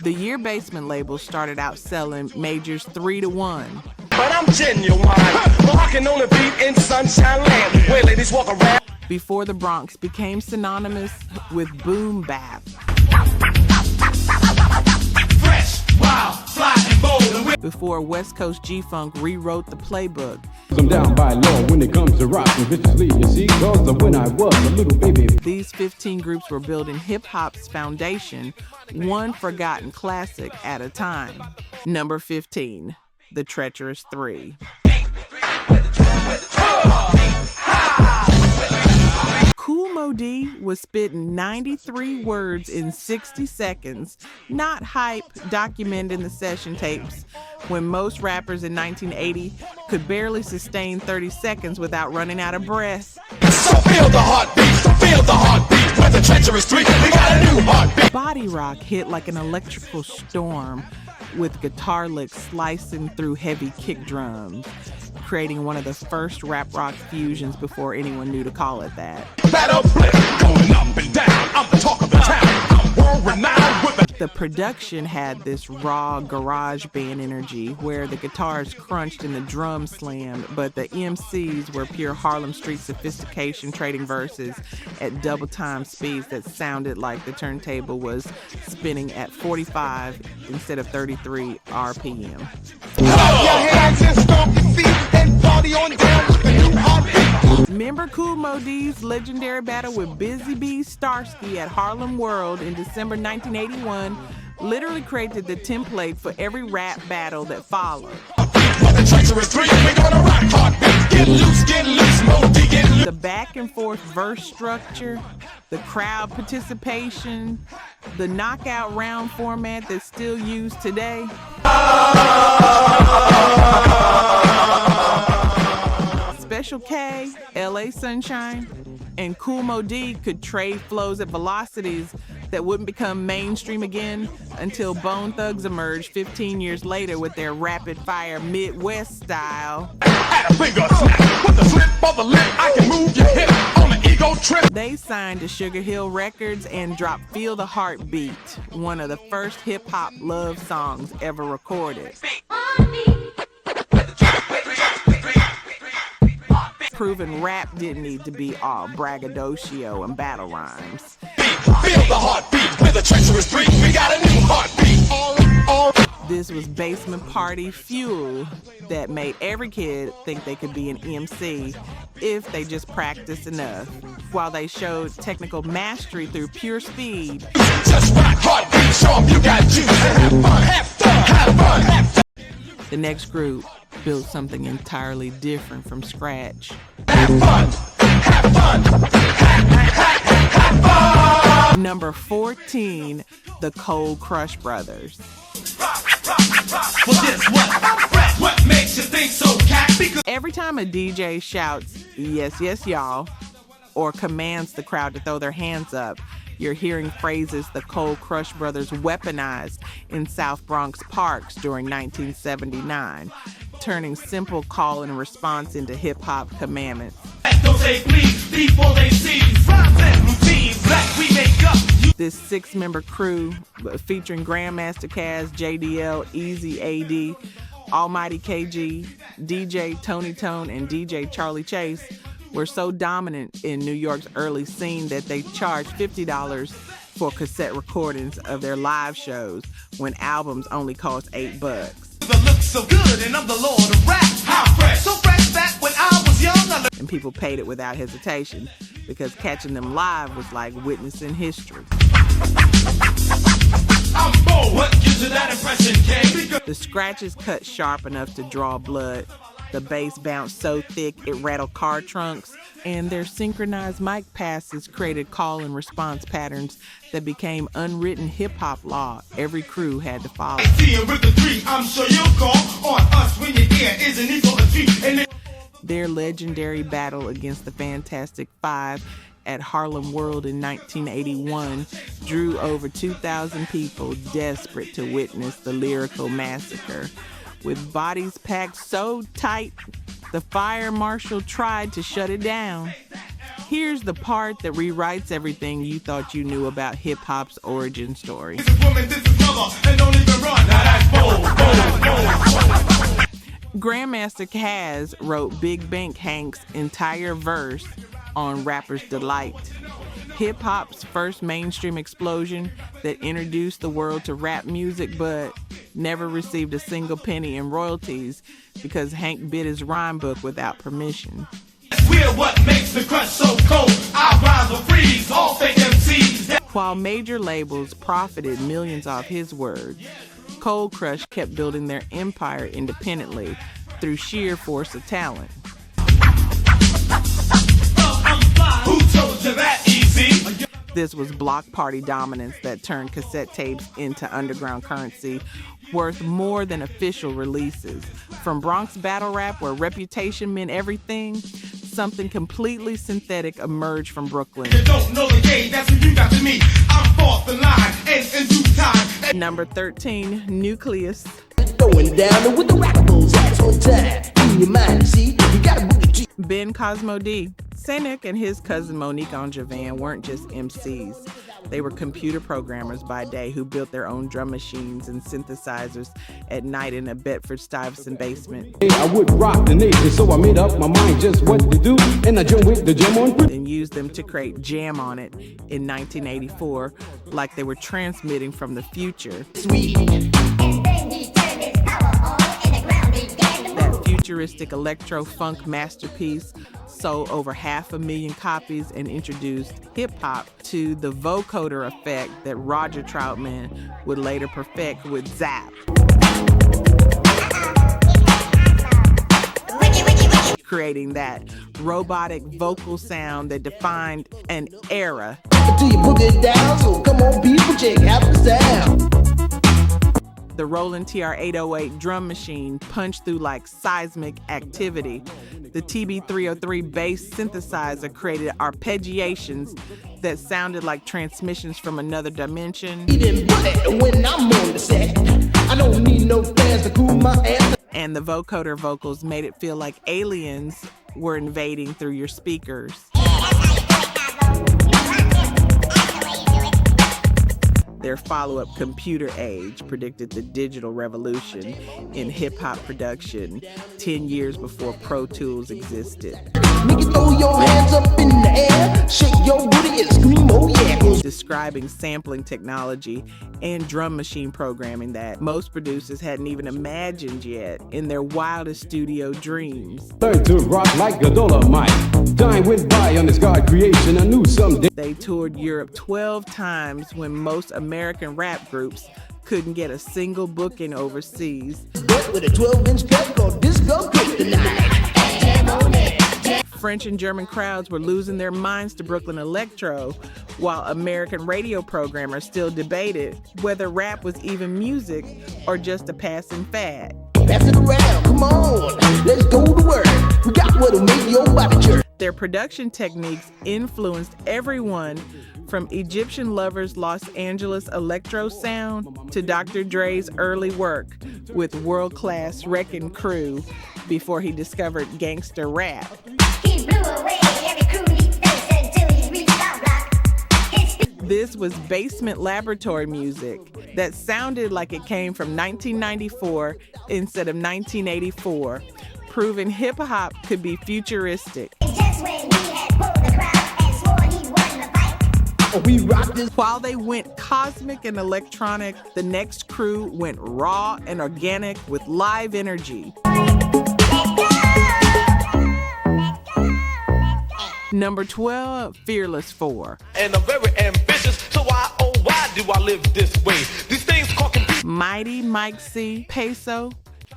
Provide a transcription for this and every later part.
The Year Basement label started out selling majors 3-1. But I'm genuine, rocking on the beat in Sunshine Land, where ladies walk around. Before the Bronx became synonymous with boom bap. Fresh, wild, fly, and bold. Before West Coast G-Funk rewrote the playbook. I'm down by law when it comes to rocking viciously, you see, cause of when I was a little baby. These 15 groups were building hip-hop's foundation, one forgotten classic at a time. Number 15, the Treacherous Three. Kool Moe Dee was spitting 93 words in 60 seconds, not hype documented in the session tapes, when most rappers in 1980 could barely sustain 30 seconds without running out of breath. So feel the heartbeat, with the Treacherous Three, we got a new heartbeat. Body rock hit like an electrical storm, with guitar licks slicing through heavy kick drums, creating one of the first rap rock fusions before anyone knew to call it that. Battle flip, going up and down, I'm the talk of the town, I'm world renowned with The production had this raw garage band energy where the guitars crunched and the drums slammed, but the MCs were pure Harlem Street sophistication, trading verses at double time speeds that sounded like the turntable was spinning at 45 instead of 33 RPM. Remember Kool Moe Dee's legendary battle with Busy Bee Starsky at Harlem World in December 1981 literally created the template for every rap battle that followed. The back and forth verse structure, the crowd participation, the knockout round format that's still used today. Special K, LA Sunshine, and Kool Moe Dee could trade flows at velocities that wouldn't become mainstream again until Bone Thugs emerged 15 years later with their rapid-fire Midwest style. They signed to Sugar Hill Records and dropped Feel the Heartbeat, one of the first hip-hop love songs ever recorded. Proving rap didn't need to be all braggadocio and battle rhymes. Feel the heartbeat with a Treacherous Three, we got a new heartbeat. This was basement party fuel that made every kid think they could be an MC if they just practiced enough, while they showed technical mastery through pure speed. Just rock heartbeat, show 'em you got juice. Have fun, have fun, have fun, have fun. The next group built something entirely different from scratch. Have fun, have fun, have fun. Number 14, the Cold Crush Brothers. Well, guess what makes you think so, cat? Because every time a DJ shouts, "Yes, yes, y'all," or commands the crowd to throw their hands up, you're hearing phrases the Cold Crush Brothers weaponized in South Bronx parks during 1979, turning simple call and response into hip-hop commandments. don't say please before they see rhymes and routines that we make up. This 6-member crew featuring Grandmaster Caz, JDL, Easy AD, Almighty KG, DJ Tony Tone, and DJ Charlie Chase were so dominant in New York's early scene that they charged $50 for cassette recordings of their live shows when albums only cost $8. The look so good and I'm the Lord of rap. How fresh, so fresh back when I was young. And people paid it without hesitation because catching them live was like witnessing history. I'm bold. What gives you that impression, King? The scratches cut sharp enough to draw blood. The bass bounced so thick it rattled car trunks, and their synchronized mic passes created call and response patterns that became unwritten hip-hop law every crew had to follow. I'm sure you'll call on us when your ear isn't equal to 3. Their legendary battle against the Fantastic Five at Harlem World in 1981 drew over 2,000 people desperate to witness the lyrical massacre. With bodies packed so tight, the fire marshal tried to shut it down. Here's the part that rewrites everything you thought you knew about hip-hop's origin story. This is woman, this is mother, and Grandmaster Caz wrote Big Bank Hank's entire verse on Rapper's Delight. Hip-hop's first mainstream explosion that introduced the world to rap music but never received a single penny in royalties because Hank bit his rhyme book without permission. We're what makes the crunch so cold. Our rhymes will freeze all fake MCs. While major labels profited millions off his words, Cold Crush kept building their empire independently through sheer force of talent. Who told you that easy? This was block party dominance that turned cassette tapes into underground currency worth more than official releases. From Bronx battle rap, where reputation meant everything, something completely synthetic emerged from Brooklyn. You don't know the game, that's what you got to me. I'm fourth in line, and in due time. Number 13, Newcleus. Going down with the rappers, that's on time. In your mind, see, you gotta boogie G. Ben Cosmo D. Senek and his cousin Monique Angevin weren't just MCs. They were computer programmers by day who built their own drum machines and synthesizers at night in a Bedford-Stuyvesant basement. I would rock the nation, so I made up my mind just what to do, and I joined with the jam on. And used them to create Jam On It in 1984, like they were transmitting from the future. That futuristic electro-funk masterpiece sold over 500,000 copies and introduced hip-hop to the vocoder effect that Roger Troutman would later perfect with Zap. Creating that robotic vocal sound that defined an era. Do you book it down? So come on, people, check out the sound. The Roland TR-808 drum machine punched through like seismic activity. The TB-303 bass synthesizer created arpeggiations that sounded like transmissions from another dimension. When I'm on the set, I don't need no fans to cool my ass. And the vocoder vocals made it feel like aliens were invading through your speakers. Their follow-up, Computer Age, predicted the digital revolution in hip-hop production 10 years before Pro Tools existed. Nigga, throw your hands up in the air, shake your booty and scream, oh yeah. Describing sampling technology and drum machine programming that most producers hadn't even imagined yet in their wildest studio dreams. Learned to rock like a Dolomite. Time went by on this God creation. I knew someday. They toured Europe 12 times when most American rap groups couldn't get a single booking overseas. With a 12-inch cut called Disco Kryptonite. French and German crowds were losing their minds to Brooklyn Electro, while American radio programmers still debated whether rap was even music or just a passing fad. Pass it around, come on, let's go to work. We got what'll make your body jerk. Their production techniques influenced everyone from Egyptian Lover's Los Angeles electro sound to Dr. Dre's early work with world-class Wreckin' Crew before he discovered gangster rap. He blew away every crew he faced until he reached our block. This was basement laboratory music that sounded like it came from 1994 instead of 1984, proving hip-hop could be futuristic. Just when he had pulled the crowd and swore he won the fight. We rock this. While they went cosmic and electronic, the next crew went raw and organic with live energy. Number 12, Fearless 4. And I'm very ambitious, so why, oh why do I live this way? These things called Mighty Mike C, Peso,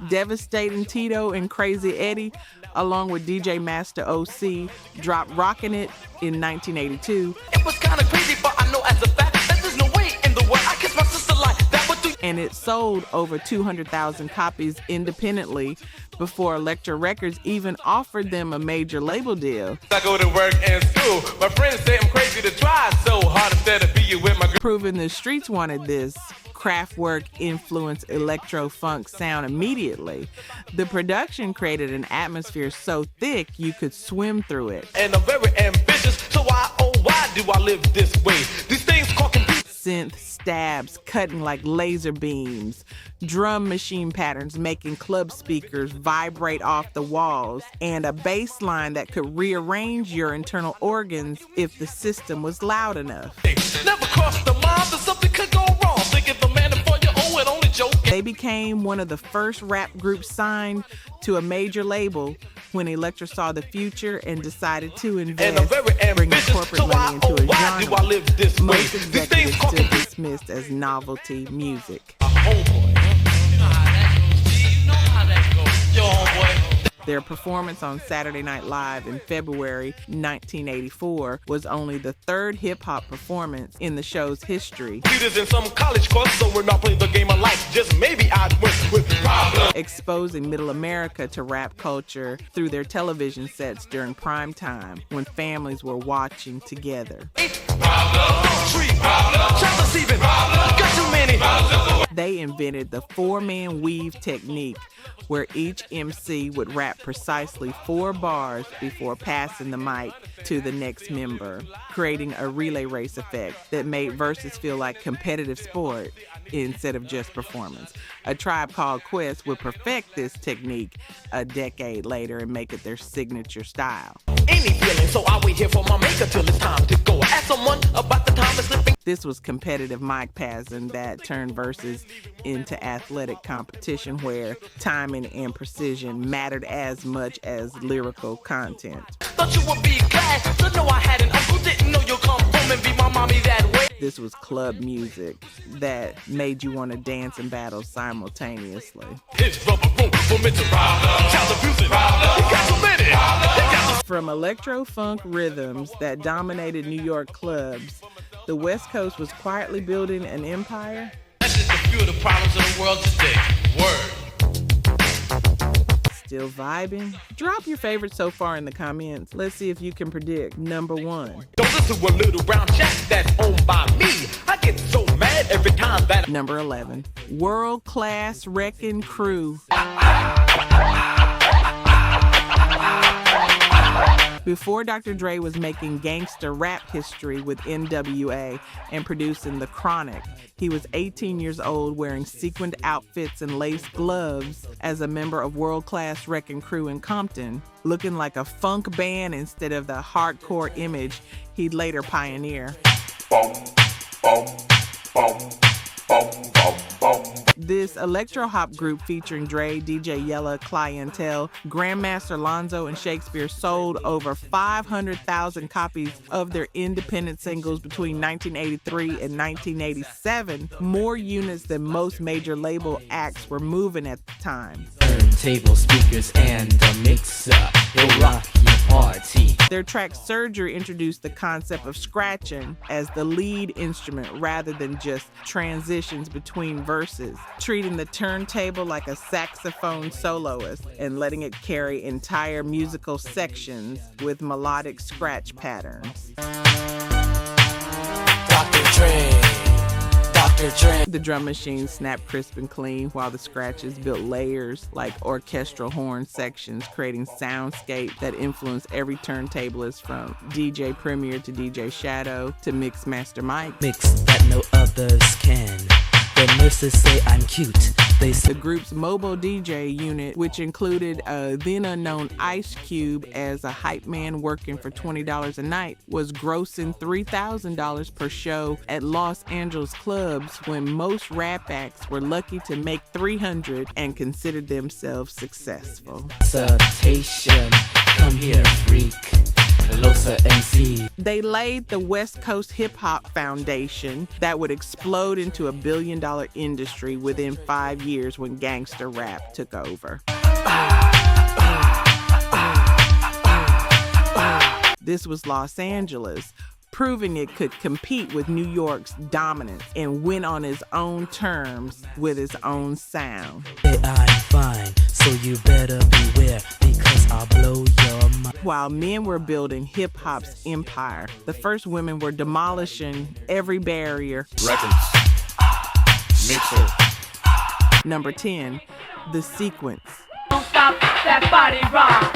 Devastating Tito, and Crazy Eddie, along with DJ Master OC, dropped Rockin' It in 1982. It was kind of crazy, but I know as a fact that there's no way in the world I kiss my sister like that. But do And it sold over 200,000 copies independently before Elektra Records even offered them a major label deal. I go to work and school. My friends say I'm crazy to try so hard instead of being with my girl. Proving the streets wanted this Kraftwerk influenced electro-funk sound immediately. The production created an atmosphere so thick you could swim through it. And I'm very ambitious, so why, oh why do I live this way? These things called computers. synth stabs cutting like laser beams, drum machine patterns making club speakers vibrate off the walls, and a bass line that could rearrange your internal organs if the system was loud enough. Never crossed the mind that something could go wrong. Thinking the man for your own and only joke. They became one of the first rap groups signed to a major label when Elektra saw the future and decided to invest, bringing corporate money into a genre most executives still dismissed as novelty music. Their performance on Saturday Night Live in February 1984 was only the third hip-hop performance in the show's history, In some college course, so we're not playing the game of life. Just maybe I'd win with problems. exposing Middle America to rap culture through their television sets during prime time when families were watching together. They invented the four-man weave technique, where each MC would rap precisely 4 bars before passing the mic to the next member, creating a relay race effect that made verses feel like competitive sport instead of just performance. A Tribe Called Quest would perfect this technique a decade later and make it their signature style. Any feeling, so I wait here for my maker till it's time to go. Ask someone about the time it's slipping. This was competitive mic passing that turned verses into athletic competition where timing and precision mattered as much as lyrical content. Thought you would be glad to know I had an uncle. Didn't know you'd come home and be my mommy that way. This was club music that made you want to dance and battle simultaneously. It's rubber room for me to ride. Child abuse it. He got so many. He got From electro-funk rhythms that dominated New York clubs, the West Coast was quietly building an empire. That's just a few of the problems of the world today. Word. Still vibing? Drop your favorite so far in the comments. Let's see if you can predict number 1. Don't listen to a little brown shack that's owned by me. I get so mad every time that Number 11. World Class Wrecking Crew. Before Dr. Dre was making gangster rap history with N.W.A. and producing The Chronic, he was 18 years old wearing sequined outfits and lace gloves as a member of World Class Wrecking Crew in Compton, looking like a funk band instead of the hardcore image he'd later pioneer. This electro-hop group featuring Dre, DJ Yella, Clientele, Grandmaster Lonzo, and Shakespeare sold over 500,000 copies of their independent singles between 1983 and 1987, more units than most major label acts were moving at the time. Turntable speakers and a mixer, you'll rock your party. Their track Surgery introduced the concept of scratching as the lead instrument rather than just transitions between verses, treating the turntable like a saxophone soloist and letting it carry entire musical sections with melodic scratch patterns. Dr. Dre. The drum machine snapped crisp and clean while the scratches built layers like orchestral horn sections, creating soundscape that influenced every turntablist from DJ Premier to DJ Shadow to Mixmaster Mike. Mix that no others can. The nurses say I'm cute. They say The group's mobile DJ unit, which included a then unknown Ice Cube as a hype man working for $20 a night, was grossing $3,000 per show at Los Angeles clubs when most rap acts were lucky to make $300 and considered themselves successful. Citation. Come here, freak. MC. They laid the West Coast hip hop foundation that would explode into a billion-dollar industry within 5 years when gangster rap took over. This was Los Angeles, proving it could compete with New York's dominance and win on its own terms with its own sound. I'm fine, so you better beware because I'll blow your mind. While men were building hip-hop's empire, the first women were demolishing every barrier. records. Mixer. Number 10, The Sequence. Don't stop that body rock.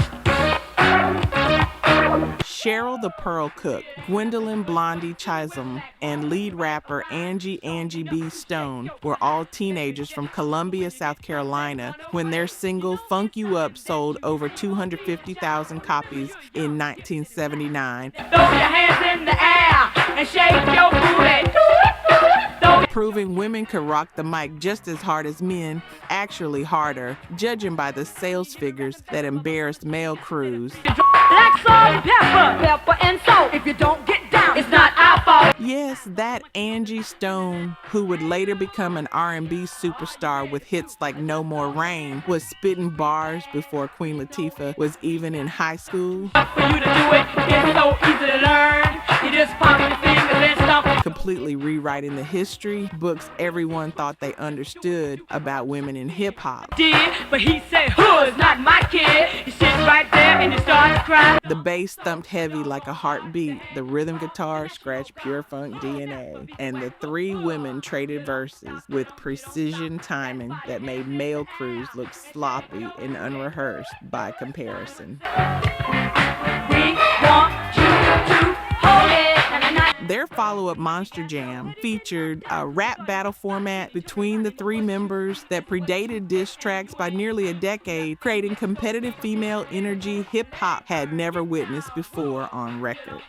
Cheryl the Pearl Cook, Gwendolyn Blondie Chisholm, and lead rapper Angie B. Stone were all teenagers from Columbia, South Carolina, when their single Funk You Up sold over 250,000 copies in 1979. Throw your hands in the air and shake your booty. Proving women could rock the mic just as hard as men, actually harder, judging by the sales figures that embarrassed male crews. Black salt, pepper and salt. If you don't get down, it's not our fault. Yes, that Angie Stone, who would later become an R&B superstar with hits like No More Rain, was spitting bars before Queen Latifah was even in high school. For you to do it, it's so easy to learn. You just pop your fingers and stomp. Completely rewriting the history books everyone thought they understood about women in hip-hop. But he said, who's not my kid? You sit right there and you start to cry. The bass thumped heavy like a heartbeat, the rhythm guitar scratched pure funk DNA, and the three women traded verses with precision timing that made male crews look sloppy and unrehearsed by comparison. We want you to hold it. Their follow-up Monster Jam featured a rap battle format between the three members that predated diss tracks by nearly a decade, creating competitive female energy hip-hop had never witnessed before on record.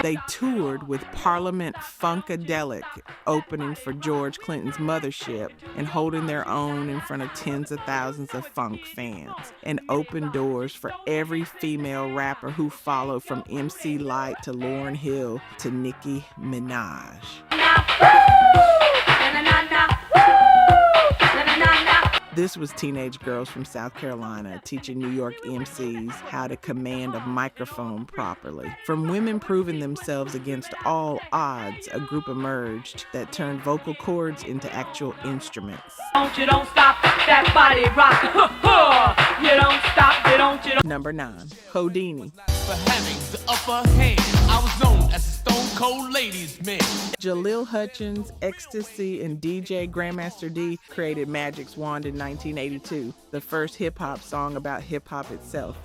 They toured with Parliament Funkadelic, opening for George Clinton's Mothership and holding their own in front of tens of thousands of funk fans, and opened doors for every female rapper who followed, from MC Lyte to Lauryn Hill to Nicki Minaj. This was teenage girls from South Carolina teaching New York MCs how to command a microphone properly. From women proving themselves against all odds, a group emerged that turned vocal cords into actual instruments. You don't stop that body rock. You don't stop, you don't. Number 9, Houdini. For having the upper hand, I was known as a stone cold ladies man. Jaleel Hutchins, Ecstasy, and DJ Grandmaster D created Magic's Wand in 1982, the first hip-hop song about hip-hop itself.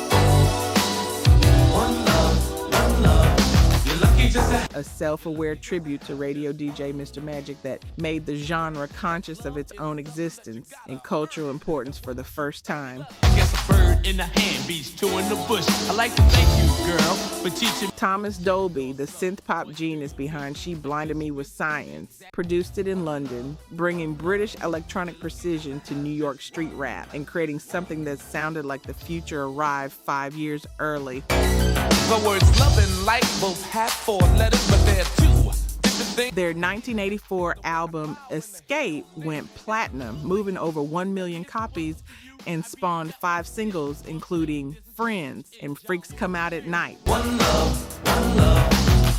One love, you're lucky just to A self-aware tribute to radio DJ Mr. Magic that made the genre conscious of its own existence and cultural importance for the first time. guess a bird in the hand beats two in the bush. I like to thank you, girl, for teaching. Thomas Dolby, the synth-pop genius behind She Blinded Me with Science, produced it in London, bringing British electronic precision to New York street rap and creating something that sounded like the future arrived 5 years early. The words love and light both have 4 letters, but they're 2 different things. Their 1984 album Escape went platinum, moving over 1 million copies, and spawned 5 singles, including Friends and Freaks Come Out at Night. One love,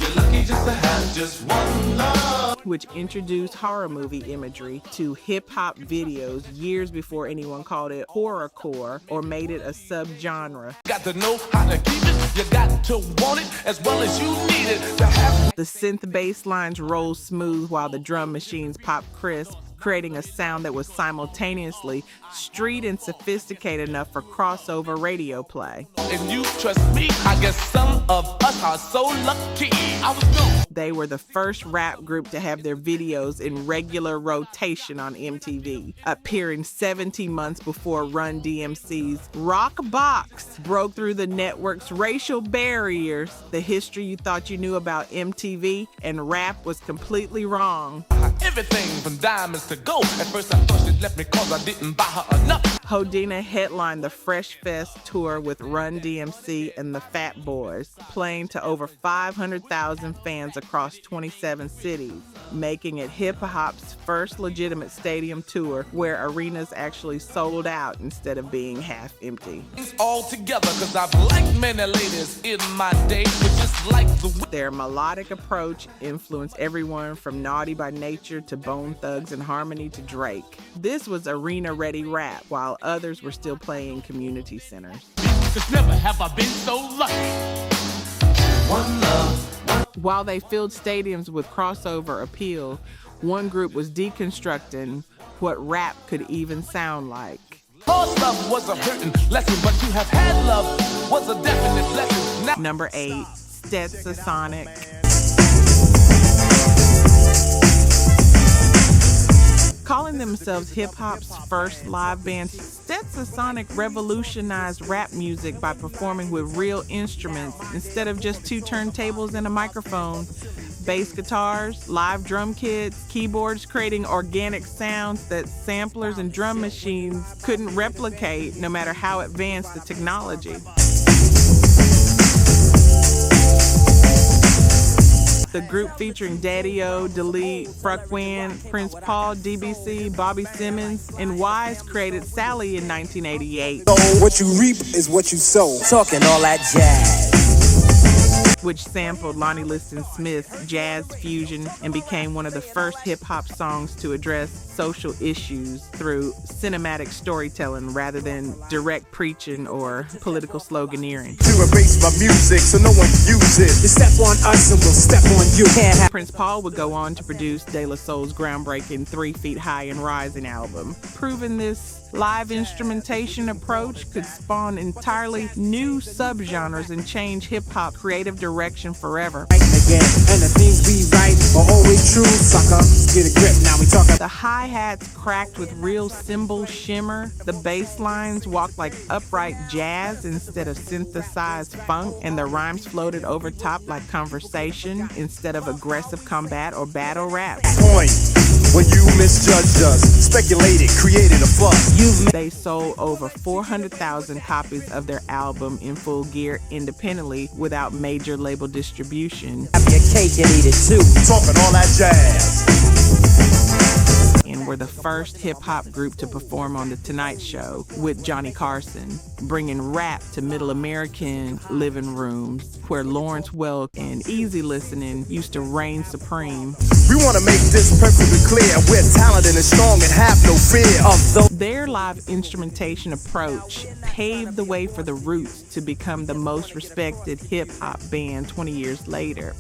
you're lucky just to have just one love. Which introduced horror movie imagery to hip-hop videos years before anyone called it horrorcore or made it a subgenre. Got to know how to keep it, you got to want it as well as you need it to have. The synth bass lines roll smooth while the drum machines pop crisp, creating a sound that was simultaneously street and sophisticated enough for crossover radio play. And you trust me, I guess some of us are so lucky. I was known. They were the first rap group to have their videos in regular rotation on MTV, appearing 17 months before Run-D.M.C's Rock Box broke through the network's racial barriers. The history you thought you knew about MTV and rap was completely wrong. Everything from diamonds to gold. At first I thought she left me cause I didn't buy her enough. Houdini headlined the Fresh Fest tour with Run-D.M.C and the Fat Boys, playing to over 500,000 fans across 27 cities, making it hip-hop's first legitimate stadium tour where arenas actually sold out instead of being half empty. It's all together cause I've liked many ladies in my day, but just like the Their melodic approach influenced everyone from Naughty by Nature to Bone Thugs and Harmony to Drake. This was arena-ready rap, while others were still playing community centers. cause never have I been so lucky. One love. While they filled stadiums with crossover appeal, one group was deconstructing what rap could even sound like. Lost love was a hurting lesson, but to have had love was a definite lesson. Now Number 8, Stetsasonic. Calling themselves hip-hop's first live band, Stetsasonic revolutionized rap music by performing with real instruments instead of just 2 turntables and a microphone. Bass guitars, live drum kits, keyboards, creating organic sounds that samplers and drum machines couldn't replicate no matter how advanced the technology. The group featuring Daddy-O, Delete, Fruckwin, Prince Paul, DBC, Bobby Simmons, and Wise created Sally in 1988. What you reap is what you sow. Talking all that jazz. Which sampled Lonnie Liston Smith's jazz fusion and became one of the first hip-hop songs to address social issues through cinematic storytelling rather than direct preaching or political sloganeering. To erase my music so no one use it. You step on us and we'll step on you. Prince Paul would go on to produce De La Soul's groundbreaking 3 Feet High and Rising album, proving this live instrumentation approach could spawn entirely new subgenres and change hip-hop creative direction forever. Again, and the things we write are always true, sucker. Get a grip, now we talking. The hi-hats cracked with real cymbal shimmer, the bass lines walked like upright jazz instead of synthesized funk, and the rhymes floated over top like conversation instead of aggressive combat or battle rap. Point when you misjudged us, speculated, created a fuss. They sold over 400,000 copies of their album in full gear independently without major label distribution. Have your cake and eat it too. Talking all that jazz. And were the first hip-hop group to perform on The Tonight Show with Johnny Carson, bringing rap to middle American living rooms where Lawrence Welk and easy listening used to reign supreme. We want to make this perfectly clear. We're talented and strong and have no fear of those. Their live instrumentation approach paved the way for the Roots to become the most respected hip-hop band 20 years later.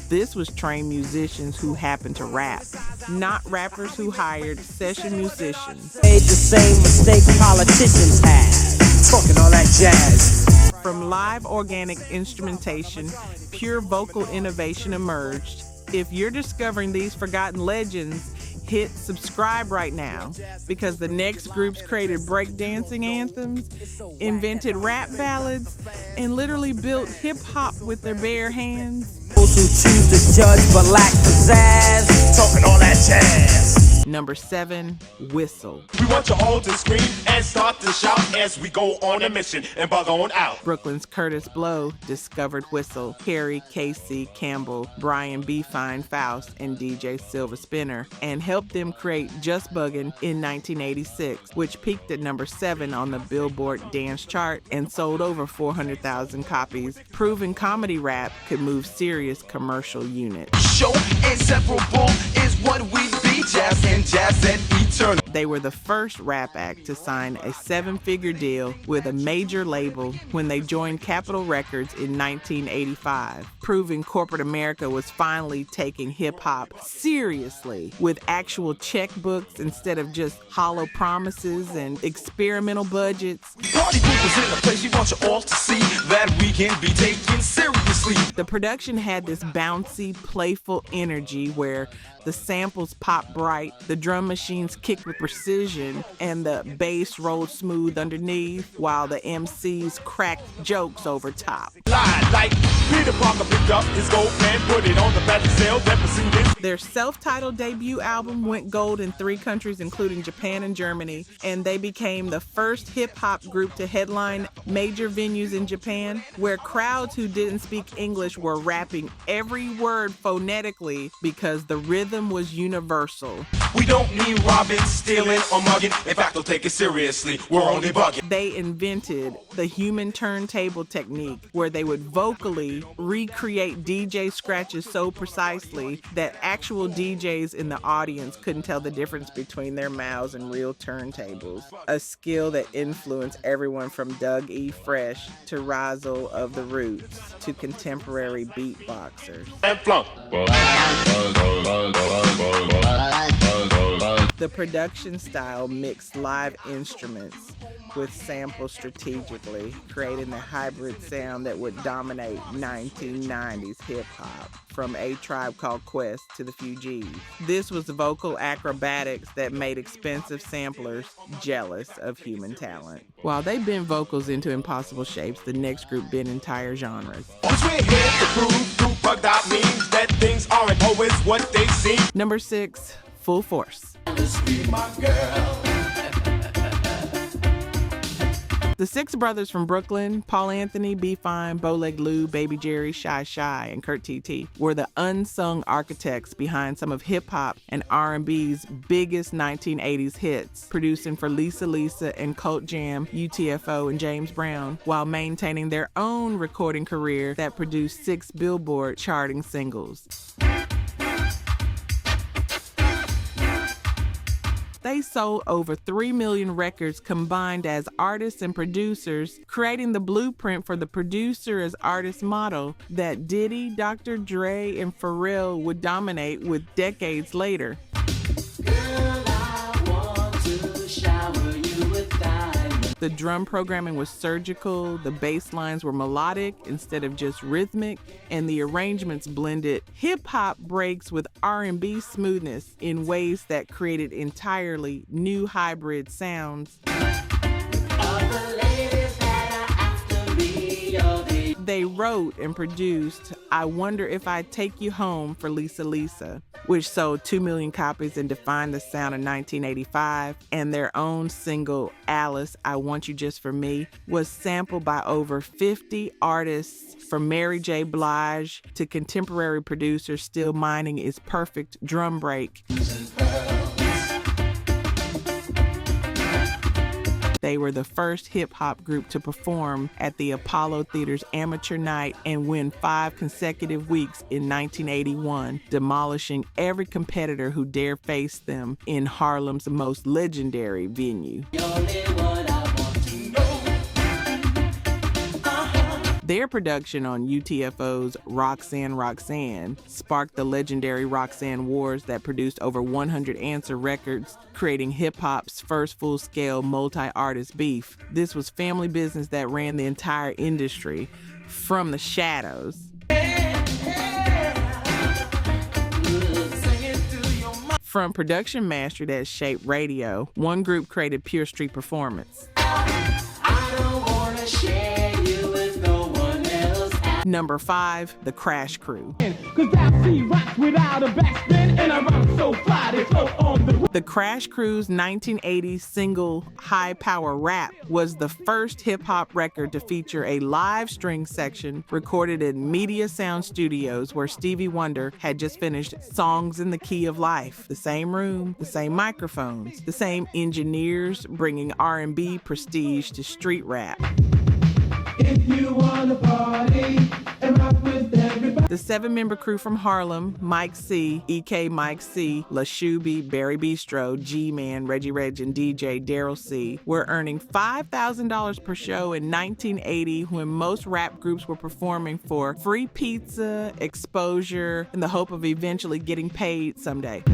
This was trained musicians who happened to rap, not rappers who hired session musicians. Made the same mistake politicians have. Talking all that jazz. From live organic instrumentation, pure vocal innovation emerged. If you're discovering these forgotten legends, hit subscribe right now, because the next groups created breakdancing anthems, invented rap ballads, and literally built hip-hop with their bare hands. Those who choose to judge but lack pizzazz. Talking all that jazz. Number 7, Whistle. we want you all to scream and start to shout as we go on a mission and bug on out. Brooklyn's Curtis Blow discovered Whistle, Harry Casey Campbell, Brian B. Fine Faust, and DJ Silver Spinner, and helped them create Just Buggin' in 1986, which peaked at number 7 on the Billboard Dance Chart and sold over 400,000 copies, proving comedy rap could move serious commercial units. Show inseparable is what we be, jazz and eternal. They were the first rap act to sign a 7-figure deal with a major label when they joined Capitol Records in 1985, proving corporate America was finally taking hip-hop seriously with actual checkbooks instead of just hollow promises and experimental budgets. Party people's in the place, we want you all to see that we can be taken seriously. The production had this bouncy, playful energy where the samples popped bright, the drum machines kicked with precision, and the bass rolled smooth underneath, while the MCs cracked jokes over top. Lie like Peter Parker picked up his gold pen, put it on the back of sale, then proceeded. Their self-titled debut album went gold in 3 countries, including Japan and Germany, and they became the first hip-hop group to headline major venues in Japan, where crowds who didn't speak English were rapping every word phonetically because the rhythm was universal. We don't mean robbing, stealing, or mugging. In fact, don't take it seriously. We're only bugging. They invented the human turntable technique, where they would vocally recreate DJ scratches so precisely that actual DJs in the audience couldn't tell the difference between their mouths and real turntables. A skill that influenced everyone from Doug E. Fresh to Razzle of the Roots to contemporary beatboxers. And flunk. The production style mixed live instruments, with samples strategically, creating the hybrid sound that would dominate 1990s hip-hop, from A Tribe Called Quest to the Fugees. This was vocal acrobatics that made expensive samplers jealous of human talent. While they bent vocals into impossible shapes, the next group bent entire genres. Once we're here to prove through bugged out means that things aren't always what they seem. Number 6, Full Force. The six brothers from Brooklyn, Paul Anthony, B. Fine, Bowleg Lou, Baby Jerry, Shy Shy, and Kurt TT, were the unsung architects behind some of hip-hop and R&B's biggest 1980s hits, producing for Lisa Lisa and Cult Jam, UTFO, and James Brown, while maintaining their own recording career that produced 6 Billboard charting singles. They sold over 3 million records combined as artists and producers, creating the blueprint for the producer as artist model that Diddy, Dr. Dre, and Pharrell would dominate with decades later. The drum programming was surgical, the bass lines were melodic instead of just rhythmic, and the arrangements blended hip-hop breaks with R&B smoothness in ways that created entirely new hybrid sounds. They wrote and produced I Wonder If I'd Take You Home for Lisa Lisa, which sold 2 million copies and defined the sound of 1985, and their own single, Alice, I Want You Just For Me, was sampled by over 50 artists, from Mary J. Blige to contemporary producers still mining its perfect drum break. They were the first hip-hop group to perform at the Apollo Theater's Amateur Night and win 5 consecutive weeks in 1981, demolishing every competitor who dared face them in Harlem's most legendary venue. Their production on UTFO's Roxanne Roxanne sparked the legendary Roxanne Wars that produced over 100 answer records, creating hip-hop's first full-scale multi-artist beef. This was family business that ran the entire industry from the shadows. From production mastery that shaped radio, one group created Pure Street Performance. Number 5, The Crash Crew. The Crash Crew's 1980 single High Power Rap was the first hip-hop record to feature a live string section recorded in Media Sound Studios, where Stevie Wonder had just finished Songs in the Key of Life. The same room, the same microphones, the same engineers, bringing R&B prestige to street rap. If you wanna party and rock with everybody. The 7-member crew from Harlem, Mike C, EK Mike C, La Shuby, Barry Bistro, G-Man, Reggie Reg, and DJ Daryl C, were earning $5,000 per show in 1980, when most rap groups were performing for free pizza, exposure, and the hope of eventually getting paid someday.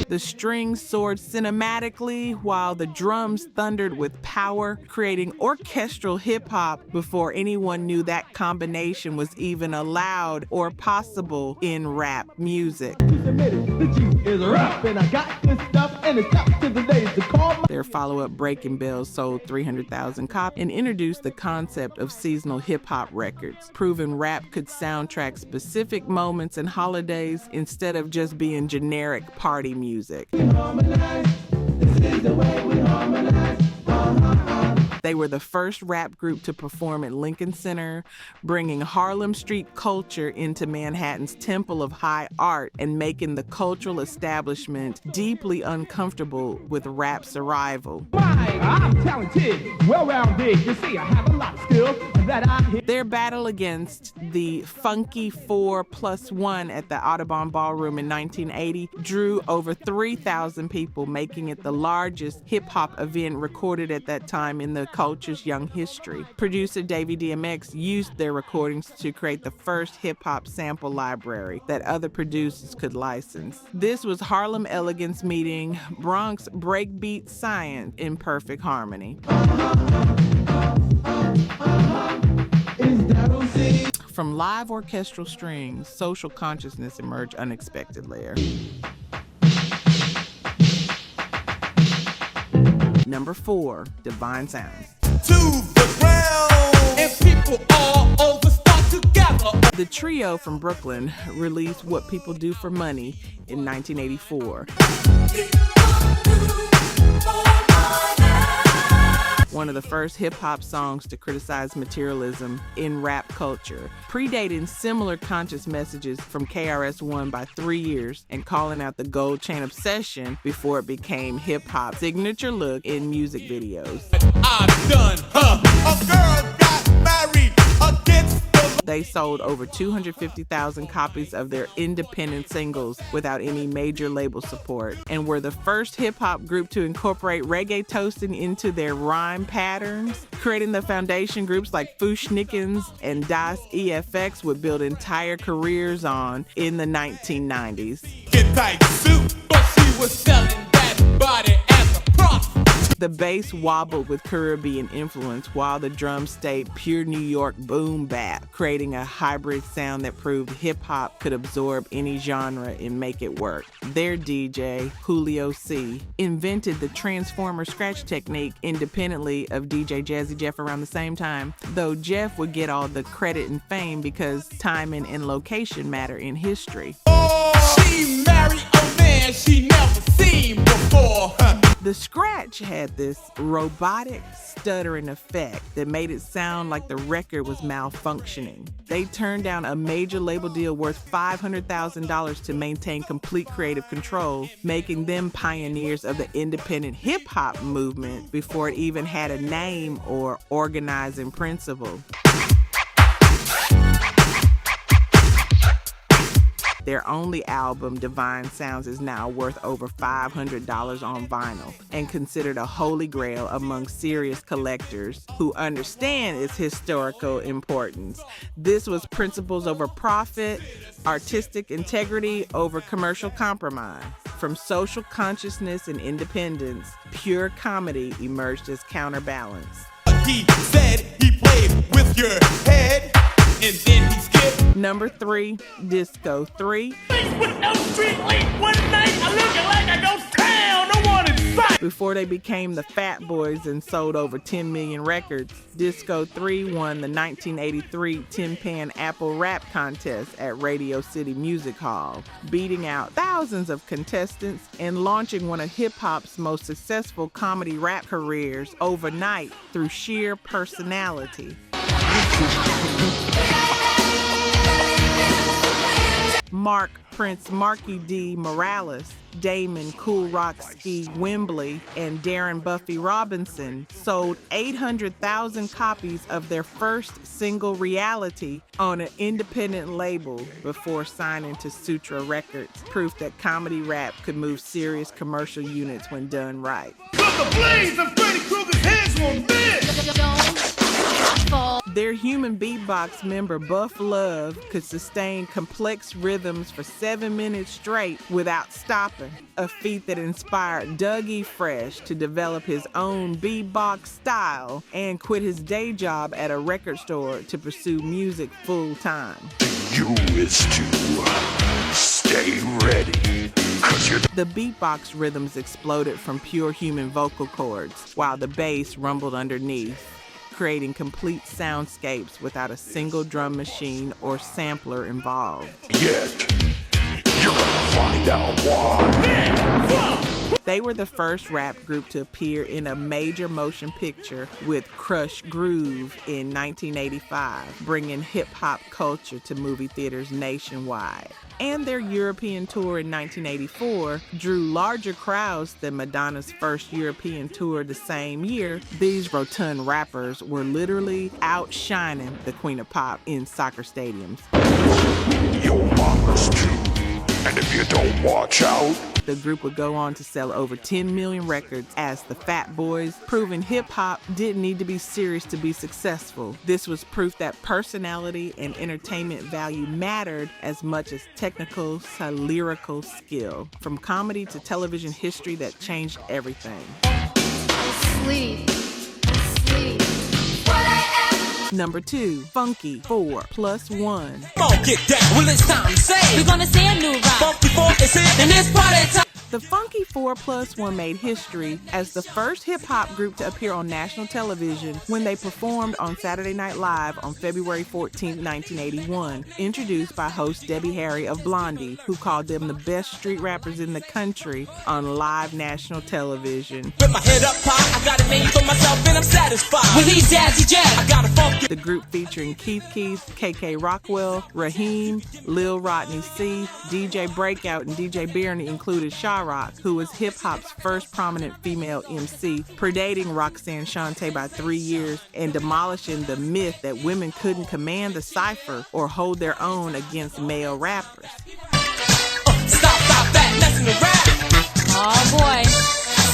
The strings soared cinematically while the drums thundered with power, creating orchestral hip-hop before anyone knew that combination was even allowed or possible in rap music. Their follow-up, Breaking Bells, sold 300,000 copies and introduced the concept of seasonal hip-hop records, proving rap could soundtrack specific moments and holidays instead of just being generic party music. They were the first rap group to perform at Lincoln Center, bringing Harlem street culture into Manhattan's Temple of High Art and making the cultural establishment deeply uncomfortable with rap's arrival. I'm talented, well-rounded. You see, I have a lot of skill. Their battle against the Funky 4+1 at the Audubon Ballroom in 1980 drew over 3,000 people, making it the largest hip-hop event recorded at that time in the culture's young history. Producer D.M.X used their recordings to create the first hip-hop sample library that other producers could license. This was Harlem elegance meeting Bronx breakbeat science in perfect harmony. From live orchestral strings, social consciousness emerged unexpectedly. Number 4, Divine Sounds. To the ground, and people all over start together. The trio from Brooklyn released What People Do for Money in 1984. One of the first hip-hop songs to criticize materialism in rap culture, predating similar conscious messages from KRS-One by 3 years and calling out the gold chain obsession before it became hip-hop's signature look in music videos. I've done, a girl got married against the... They sold over 250,000 copies of their independent singles without any major label support, and were the first hip-hop group to incorporate reggae toasting into their rhyme patterns, creating the foundation groups like Fushnikins and Das EFX would build entire careers on in the 1990s. Get tight suit, but she was selling that body as a profit. The bass wobbled with Caribbean influence while the drums stayed pure New York boom bap, creating a hybrid sound that proved hip-hop could absorb any genre and make it work. Their DJ, Julio C., invented the transformer scratch technique independently of DJ Jazzy Jeff around the same time, though Jeff would get all the credit and fame because timing and location matter in history. She married a man she never seen before. The scratch had this robotic stuttering effect that made it sound like the record was malfunctioning. They turned down a major label deal worth $500,000 to maintain complete creative control, making them pioneers of the independent hip-hop movement before it even had a name or organizing principle. Their only album, Divine Sounds, is now worth over $500 on vinyl and considered a holy grail among serious collectors who understand its historical importance. This was principles over profit, artistic integrity over commercial compromise. From social consciousness and independence, pure comedy emerged as counterbalance. He said he played with your head, and then he skipped. Number 3, Disco 3. With no street late one night, I looking like I go down, no one in sight. Before they became the Fat Boys and sold over 10 million records, Disco 3 won the 1983 Tin Pan Apple Rap Contest at Radio City Music Hall, beating out thousands of contestants and launching one of hip-hop's most successful comedy rap careers overnight through sheer personality. Mark Prince Marky D. Morales, Damon Cool Rock Ski Wembley, and Darren Buffy Robinson sold 800,000 copies of their first single, Reality, on an independent label before signing to Sutra Records, proof that comedy rap could move serious commercial units when done right. Look, the blaze of Freddy Krueger's hands were big. Their human beatbox member Buff Love could sustain complex rhythms for 7 minutes straight without stopping, a feat that inspired Dougie Fresh to develop his own beatbox style and quit his day job at a record store to pursue music full time. You is to stay ready, 'cause you're The beatbox rhythms exploded from pure human vocal cords, while the bass rumbled underneath, creating complete soundscapes without a single drum machine or sampler involved. yet. You're gonna find out why. They were the first rap group to appear in a major motion picture with Crush Groove in 1985, bringing hip-hop culture to movie theaters nationwide. And their European tour in 1984 drew larger crowds than Madonna's first European tour the same year. These rotund rappers were literally outshining the Queen of Pop in soccer stadiums. Your mama's too. And if you don't watch out, The group would go on to sell over 10 million records as the Fat Boys, proving hip-hop didn't need to be serious to be successful. This was proof that personality and entertainment value mattered as much as technical to lyrical skill. From comedy to television history that changed everything. Sleep. Number 2, Funky 4+1. Get down. Well, it's time to say We're gonna say a new rhyme. Funky 4 is here, and it's party time. The Funky 4+1 made history as the first hip-hop group to appear on national television when they performed on Saturday Night Live on February 14, 1981, introduced by host Debbie Harry of Blondie, who called them the best street rappers in the country on live national television. With my head up high, I got a name for myself and I'm satisfied. With these jazzy jazz, I got a funky. The group featuring Keith Keith, KK Rockwell, Raheem, Lil Rodney C, DJ Breakout, and DJ Birney included Rock, who was hip-hop's first prominent female MC, predating Roxanne Shante by 3 years and demolishing the myth that women couldn't command the cipher or hold their own against male rappers. Stop that, messing around. Oh boy.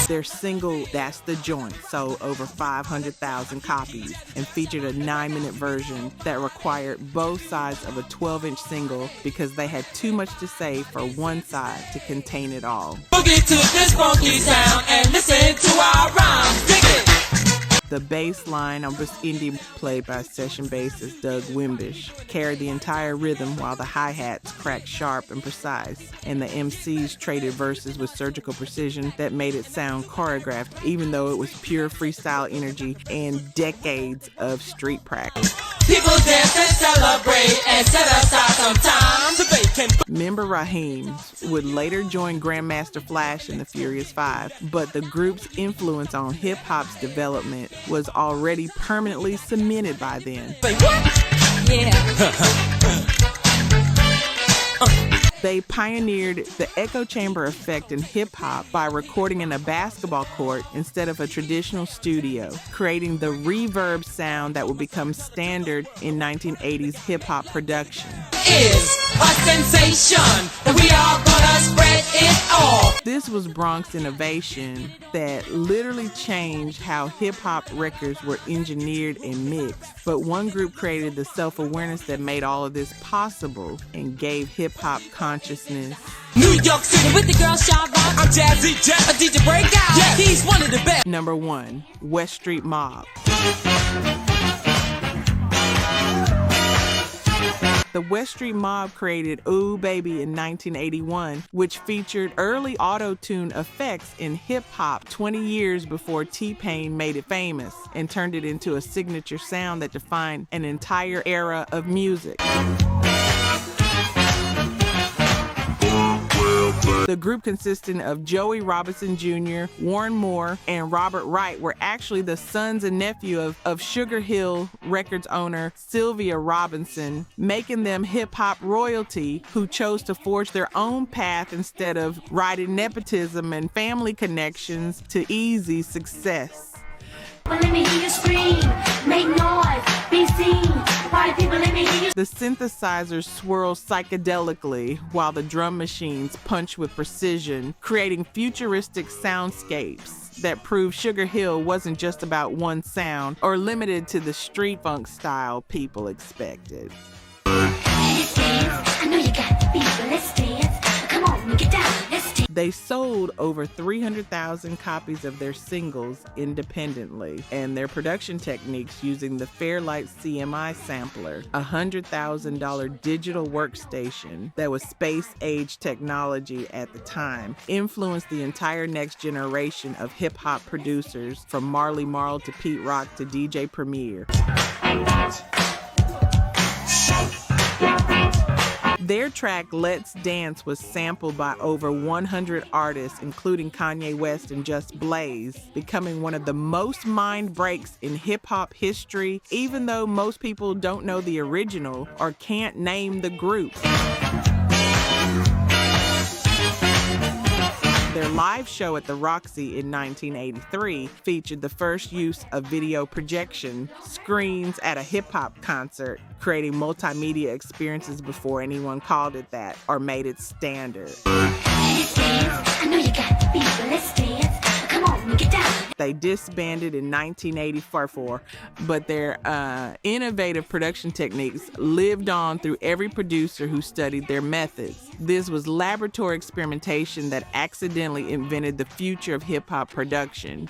Their single, That's the Joint, sold over 500,000 copies and featured a 9-minute version that required both sides of a 12-inch single because they had too much to say for one side to contain it all. Boogie to this funky sound and listen to our rhymes. Dig it. The bass line on this indie, played by session bassist Doug Wimbish, carried the entire rhythm while the hi-hats cracked sharp and precise, and the MCs traded verses with surgical precision that made it sound choreographed, even though it was pure freestyle energy and decades of street practice. People dance and celebrate and set aside some time so they can. Member Raheem would later join Grandmaster Flash in the Furious Five, but the group's influence on hip-hop's development was already permanently cemented by then. Say what? Yeah. They pioneered the echo chamber effect in hip-hop by recording in a basketball court instead of a traditional studio, creating the reverb sound that would become standard in 1980s hip-hop production. Is a sensation that we are gonna spread it all. This was Bronx innovation that literally changed how hip-hop records were engineered and mixed. But one group created the self-awareness that made all of this possible and gave hip-hop consciousness. New York City with the girl Shy Rock. I'm Jazzy Jazz, a DJ Breakout. Yeah, he's one of the best. Number 1, West Street Mob. The West Street Mob created Ooh Baby in 1981, which featured early auto-tune effects in hip-hop 20 years before T-Pain made it famous and turned it into a signature sound that defined an entire era of music. The group consisting of Joey Robinson Jr., Warren Moore, and Robert Wright were actually the sons and nephew of Sugar Hill Records owner Sylvia Robinson, making them hip-hop royalty who chose to forge their own path instead of riding nepotism and family connections to easy success. Well, let me hear you scream, make noise, be seen. Party people, let me hear you. The synthesizers swirl psychedelically while the drum machines punch with precision, creating futuristic soundscapes that prove Sugar Hill wasn't just about one sound or limited to the street funk style people expected. Let's dance. I know you got the beat, but let's dance. Come on, get down, let's dance. They sold over 300,000 copies of their singles independently, and their production techniques using the Fairlight CMI sampler, a $100,000 digital workstation that was space-age technology at the time, influenced the entire next generation of hip-hop producers from Marley Marl to Pete Rock to DJ Their track Let's Dance was sampled by over 100 artists, including Kanye West and Just Blaze, becoming one of the most mined breaks in hip-hop history, even though most people don't know the original or can't name the group. Their live show at the Roxy in 1983 featured the first use of video projection screens at a hip-hop concert, creating multimedia experiences before anyone called it that or made it standard. I know you got the beat, let's dance. Come on, get down. They disbanded in 1984, but their innovative production techniques lived on through every producer who studied their methods. This was laboratory experimentation that accidentally invented the future of hip-hop production.